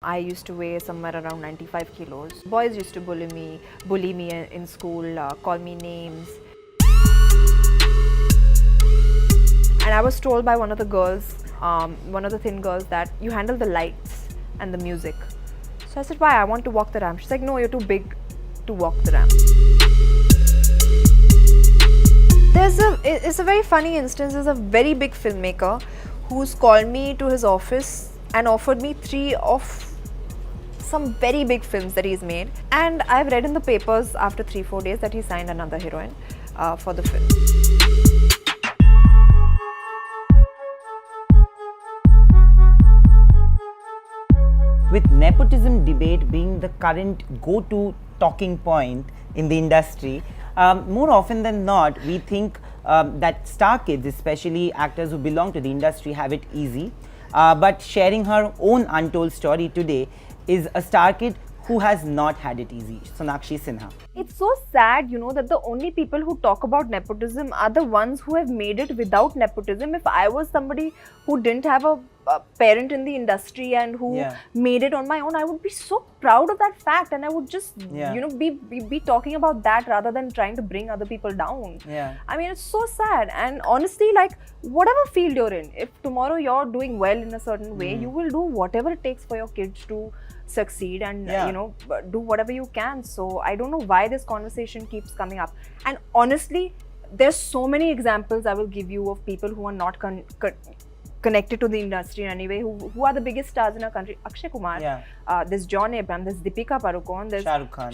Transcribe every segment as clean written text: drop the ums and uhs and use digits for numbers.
I used to weigh somewhere around 95 kilos. Boys used to bully me in school, call me names. And I was told by one of the girls, one of the thin girls, that you handle the lights and the music. So I said, why? I want to walk the ramp. She's like, no, you're too big to walk the ramp. It's a very funny instance. There's a very big filmmaker who's called me to his office and offered me 3 of some very big films that he's made. And I've read in the papers after 3-4 days that he signed another heroine for the film. With nepotism debate being the current go-to talking point in the industry, more often than not, we think that star kids, especially actors who belong to the industry, have it easy. But sharing her own untold story today is a star kid who has not had it easy, Sonakshi Sinha. It's so sad, that the only people who talk about nepotism are the ones who have made it without nepotism. If I was somebody who didn't have a parent in the industry and who made it on my own, I would be so proud of that fact, and I would just be talking about that rather than trying to bring other people down. I mean, it's so sad. And honestly, like, whatever field you're in, if tomorrow you're doing well in a certain way, you will do whatever it takes for your kids to succeed and do whatever you can. So I don't know why this conversation keeps coming up. And honestly, there's so many examples I will give you of people who are not connected to the industry in any way, who are the biggest stars in our country. Akshay Kumar, there's John Abraham, there's Deepika Padukone, there's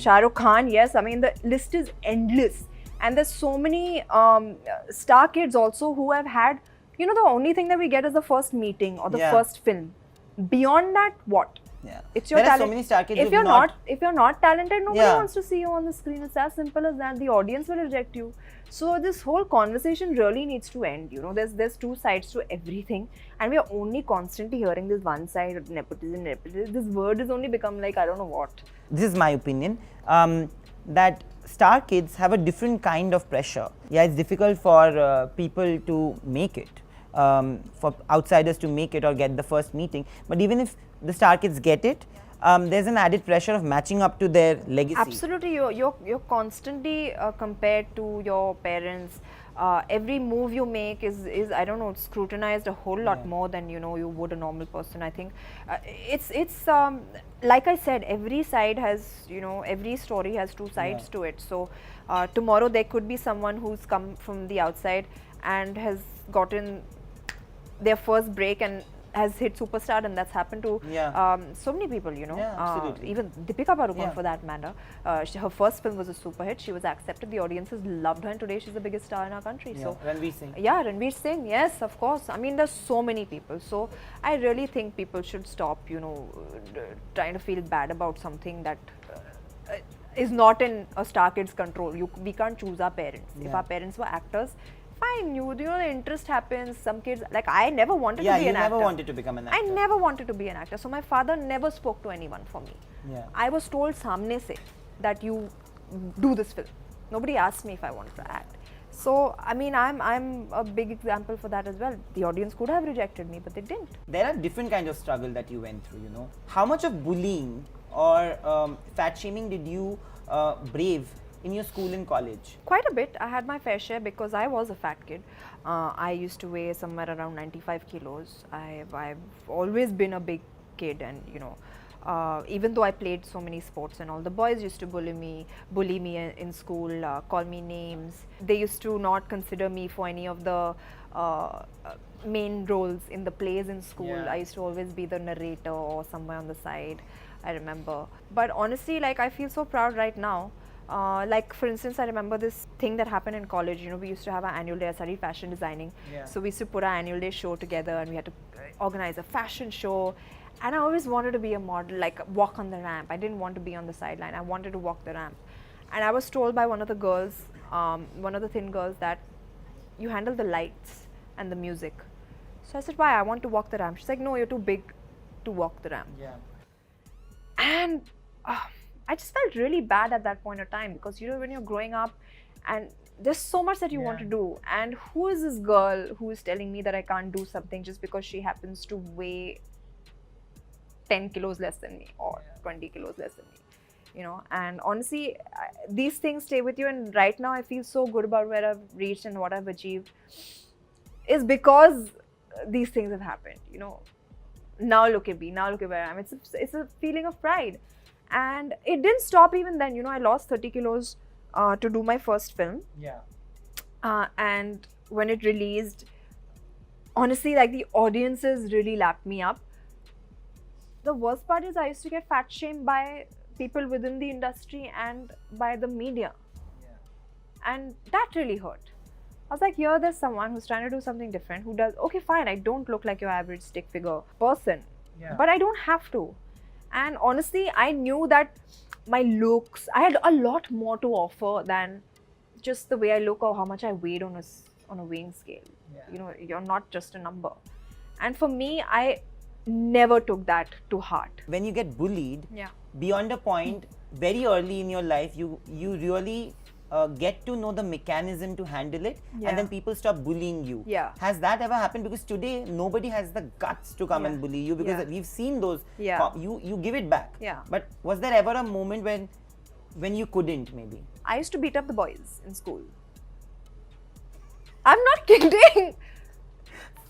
Shah Rukh Khan. Yes, I mean, the list is endless. And there's so many star kids also who have had, the only thing that we get is the first meeting or the first film. Beyond that, what? It's your talent. Are so many star kids if you're not talented, nobody wants to see you on the screen. It's as simple as that. The audience will reject you. So this whole conversation really needs to end. There's two sides to everything, and we are only constantly hearing this one side of nepotism. This word has only become like, I don't know what. This is my opinion, that star kids have a different kind of pressure. It's difficult for people to make it, for outsiders to make it or get the first meeting. But even if the star kids get it, there's an added pressure of matching up to their legacy. Absolutely, you're constantly compared to your parents. Every move you make is I don't know, scrutinized a whole lot more than you would a normal person. I think it's like I said, every side has every story has two sides to it. So tomorrow there could be someone who's come from the outside and has gotten their first break and has hit superstar, and that's happened to so many people, absolutely. Even Deepika Padukone for that matter. Her first film was a super hit. She was accepted, the audiences loved her, and today she's the biggest star in our country. So Ranveer Singh. Ranveer Singh, yes, of course. I mean, there's so many people. So I really think people should stop, trying to feel bad about something that is not in a star kid's control. We can't choose our parents. If our parents were actors, fine, the interest happens. Some kids, like I never wanted to be an actor. Yeah, you never wanted to become an actor. I never wanted to be an actor. So my father never spoke to anyone for me. I was told samne se that you do this film. Nobody asked me if I wanted to act. So I mean, I'm a big example for that as well. The audience could have rejected me, but they didn't. There are different kinds of struggle that you went through. How much of bullying or fat shaming did you brave in your school and college? Quite a bit. I had my fair share because I was a fat kid. I used to weigh somewhere around 95 kilos. I've always been a big kid, and even though I played so many sports and all, the boys used to bully me in school, call me names. They used to not consider me for any of the main roles in the plays in school. I used to always be the narrator or somewhere on the side, I remember. But honestly, like, I feel so proud right now. Like, for instance, I remember this thing that happened in college. We used to have our annual day. I studied fashion designing. So we used to put our annual day show together, and we had to organize a fashion show. And I always wanted to be a model, like walk on the ramp. I didn't want to be on the sideline. I wanted to walk the ramp. And I was told by one of the girls, one of the thin girls, that you handle the lights and the music. So I said, why? I want to walk the ramp. She's like, no, you're too big to walk the ramp. And I just felt really bad at that point of time, because when you're growing up and there's so much that you want to do, and who is this girl who is telling me that I can't do something just because she happens to weigh 10 kilos less than me or 20 kilos less than me. You know, and honestly, these things stay with you. And right now, I feel so good about where I've reached and what I've achieved is because these things have happened. You know, now look at me, now look at where I am. It's a feeling of pride, and it didn't stop even then. You know, I lost 30 kilos to do my first film. Yeah. And when it released, honestly, like the audiences really lapped me up. The worst part is I used to get fat shamed by people within the industry and by the media. Yeah. And that really hurt. I was like, here there's someone who's trying to do something different, who does, okay, fine, I don't look like your average stick figure person, but I don't have to. And honestly, I knew that my looks, I had a lot more to offer than just the way I look or how much I weighed on a weighing scale. Yeah. You know, you're not just a number. And for me, I never took that to heart. When you get bullied, yeah, beyond a point, very early in your life, you really get to know the mechanism to handle it, yeah, and then people stop bullying you. Yeah. Has that ever happened? Because today nobody has the guts to come yeah, and bully you, because yeah, we've seen those. Yeah. You give it back. Yeah. But was there ever a moment when you couldn't, maybe? I used to beat up the boys in school. I'm not kidding.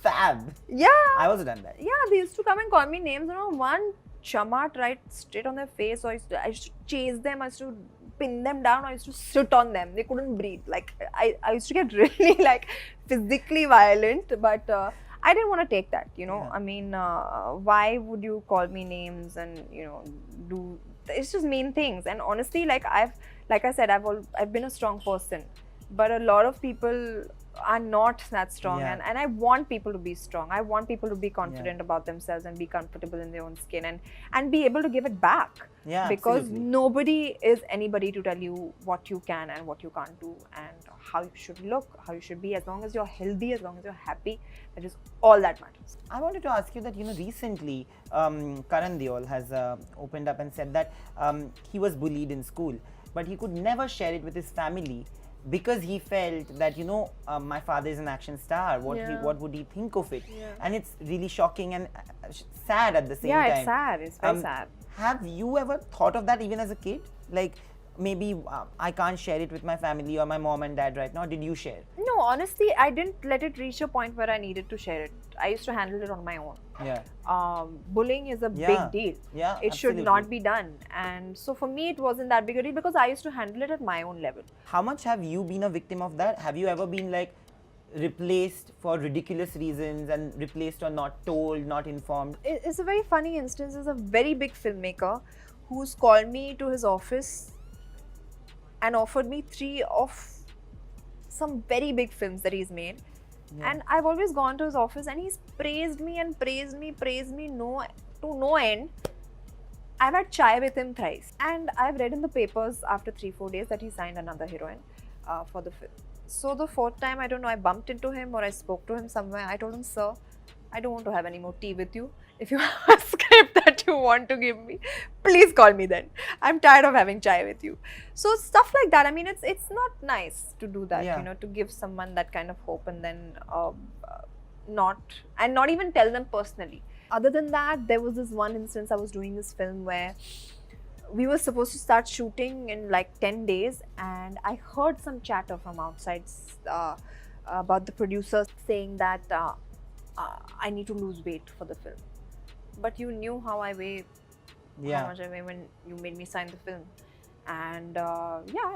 Fab. Yeah. I also done that. Yeah, they used to come and call me names. You know, one chamat right straight on their face. So I used to chase them. I used to pin them down. I used to sit on them. They couldn't breathe. Like I used to get really like physically violent. But I didn't want to take that. You know, yeah. I mean, why would you call me names and do? It's just mean things. And honestly, like I said, I've been a strong person, but a lot of people are not that strong, yeah. and I want people to be strong. I want people to be confident, yeah. about themselves and be comfortable in their own skin and be able to give it back. Yeah, because absolutely. Nobody is anybody to tell you what you can and what you can't do and how you should look, how you should be. As long as you're healthy, as long as you're happy, that is all that matters. I wanted to ask you that, recently Karan Deol has opened up and said that he was bullied in school, but he could never share it with his family, because he felt that, my father is an action star. What would he think of it? Yeah. And it's really shocking and sad at the same time. Yeah, it's sad. It's very sad. Have you ever thought of that even as a kid? Like, maybe I can't share it with my family or my mom and dad right now. Did you share? No, honestly, I didn't let it reach a point where I needed to share it. I used to handle it on my own. Yeah. Bullying is a yeah. big deal. Yeah, it absolutely. should not be done. And so for me, it wasn't that big a deal because I used to handle it at my own level. How much have you been a victim of that? Have you ever been like replaced for ridiculous reasons and replaced or not told, not informed? It's a very funny instance. There's a very big filmmaker who's called me to his office and offered me 3 of some very big films that he's made. Yeah. And I've always gone to his office and he's praised me and praised me to no end. I've had chai with him thrice. And I've read in the papers after 3-4 days that he signed another heroine for the film. So the 4th time, I don't know, I bumped into him or I spoke to him somewhere. I told him, sir, I don't want to have any more tea with you. If you have a script that you want to give me, please call me then. I'm tired of having chai with you. So stuff like that. I mean, it's not nice to do that, yeah. To give someone that kind of hope and then not even tell them personally. Other than that, there was this one instance I was doing this film where we were supposed to start shooting in like 10 days and I heard some chatter from outside about the producers saying that I need to lose weight for the film. But you knew how I weigh, yeah. how much I weigh when you made me sign the film. And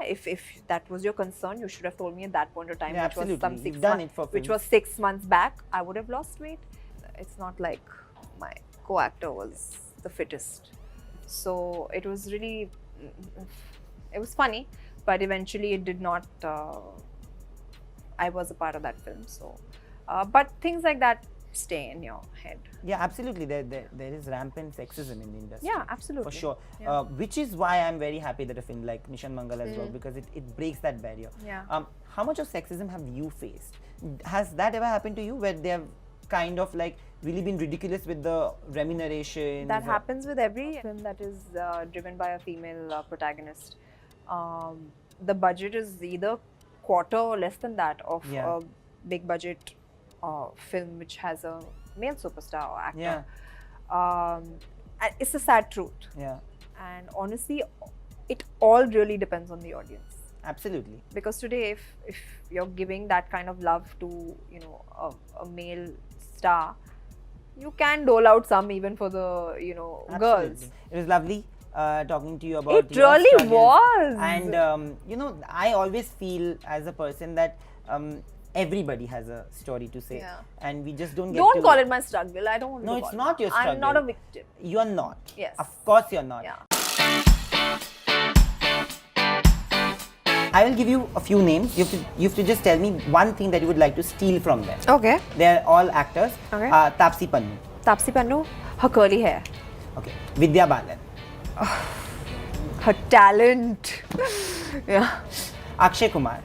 if that was your concern, you should have told me at that point of time, yeah, which was some 6 months, which was 6 months back, I would have lost weight. It's not like my co-actor was the fittest. So it was really, it was funny, but eventually it did not, I was a part of that film. So, but things like that stay in your head. Yeah, absolutely. There is rampant sexism in the industry. Yeah, absolutely. For sure. Yeah. Which is why I'm very happy that a film like Nishan Mangal has worked, because it breaks that barrier. Yeah. How much of sexism have you faced? Has that ever happened to you, where they have kind of like really been ridiculous with the remuneration? That happens with every film that is driven by a female protagonist. The budget is either quarter or less than that of a big budget film which has a male superstar or actor. Yeah. it's a sad truth. Yeah, And honestly, it all really depends on the audience. absolutely. Because today, if you're giving that kind of love to, you know, a male star, you can dole out some even for the, you know, girls. Absolutely. It was lovely talking to you about It your really struggles. was. And you know, I always feel as a person that everybody has a story to say, Yeah. and we just don't get Don't to call it my struggle. I don't want No, to it's call not it. your struggle. I'm not a victim. You are not. Yes. Of course you're not. Yeah. I will give you a few names. You have to just tell me one thing that you would like to steal from them. Okay. They're all actors. Okay. Taapsee Pannu. Taapsee Pannu, her curly hair, Okay. Vidya Balan. her talent. Yeah. Akshay Kumar.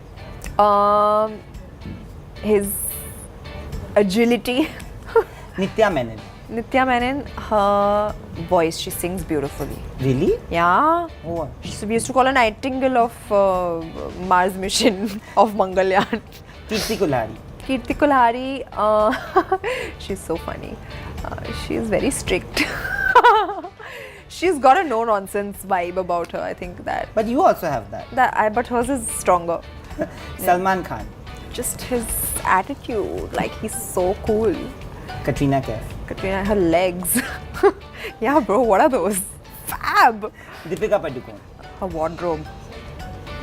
His agility. Nitya Menon. Nitya Menon, her voice, she sings beautifully. Really? Yeah. Oh. We used to call her Nightingale of Mars mission of Mangalyaan. Kirti Kulhari. Kirti Kulhari, she's so funny. She's very strict. She's got a no-nonsense vibe about her. I think that. But you also have that. But hers is stronger. Salman Khan. Just his attitude, like he's so cool. Katrina Kaif. Katrina, her legs. Yeah, bro, what are those? Fab. Deepika Padukone. Her wardrobe.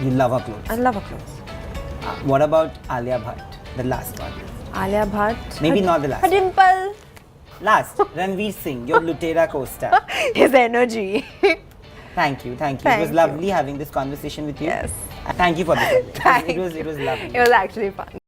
You love her clothes. I love her clothes. What about Alia Bhatt? The last one. Alia Bhatt. Maybe not the last. Her dimple. Last. Ranveer Singh, your Lutera co-star. His energy. Thank you. It Thank was you. lovely having this conversation with you. Yes. Thank you for this. Thank It was lovely. It was actually fun.